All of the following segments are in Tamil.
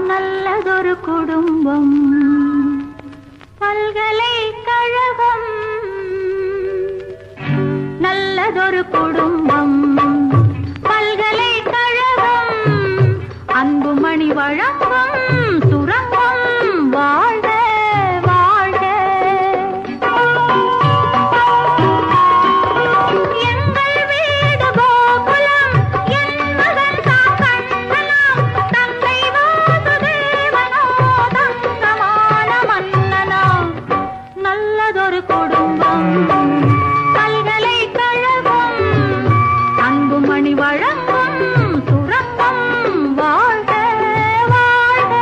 நல்லதொரு குடும்பம் பல்கலைக்கழகம் நல்லதொரு குடும்பம் பல்கலைக்கழகம் அன்புமணி வழங்கும் சுரங்கம் வாழ்க வாழ்க எங்கள் வீடு கோகுலம் என் மகன் தான் கண்ணனாம் தந்தை வாசுதேவனோ தங்கமான மன்னனா நல்லதொரு குடும்பம் பல்கலைக்கழகம் அன்புமணி வழங்கும் சுரங்கம் வாழ்க வாழ்க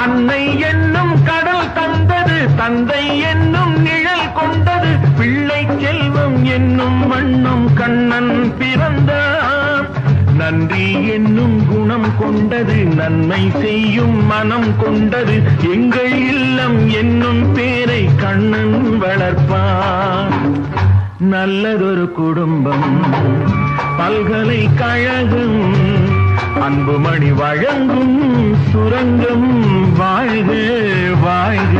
அன்னை என்னும் கடல் தந்தது தந்தை என்னும் நிழல் கொண்டது பிள்ளை செல்வம் என்னும் வண்ணம் கண்ணன் பிறந்தான் நன்றி என்னும் குணம் கொண்டது நன்மை செய்யும் மனம் கொண்டது எங்கள் இல்லம் என்னும் பேரை கண்ணன் வளர்ப்பான் நல்லதொரு குடும்பம் பல்கலைக்கழகம் அன்புமணி வழங்கும் சுரங்கம் வாழ்க வாழ்க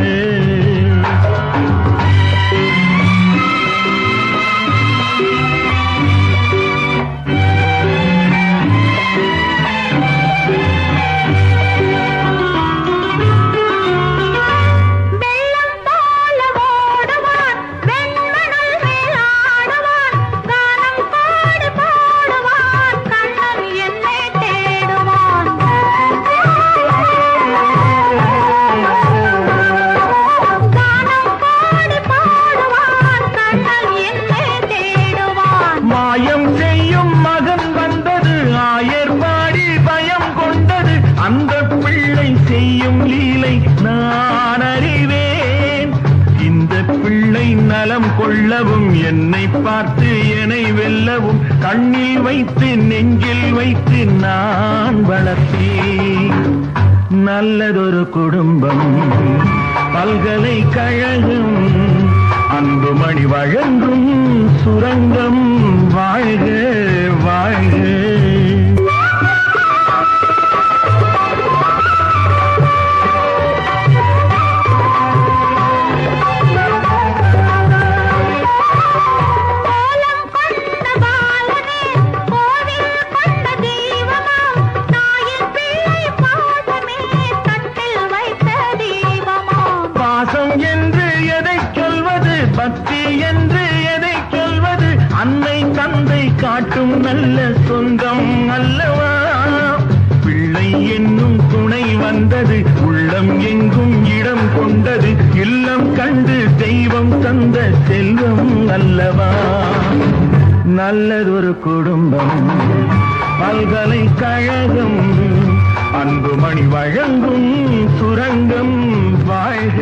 மாயம் செய்யும் மகன் வந்தது ஆயர்பாடி பயம் கொண்டது அந்த பிள்ளை செய்யும் லீலை நான் அறிவேன் இந்த பிள்ளை நலம் கொள்ளவும் என்னை பார்த்து என்னை வெல்லவும் கண்ணில் வைத்து நெஞ்சில் வைத்து நான் வளர்த்தேன் நல்லதொரு குடும்பம் பல்கலைக்கழகம் அன்புமணி வழங்கும் சுரங்கம் வாழ்க வாழ்க பாசம் என்று எதை சொல்வது பக்தி என்று எதை சொல்வது அன்னை தந்தை காட்டும் நல்ல சொந்தம் அல்லவா பிள்ளை என்னும் துணை வந்தது உள்ளம் எங்கும் இடம் கொண்டது இல்லம் கண்டு தெய்வம் தந்த செல்வம் அல்லவா நல்லதொரு குடும்பம் பல்கலைக்கழகம் அன்புமணி வழங்கும் சுரங்கம் வாழ்க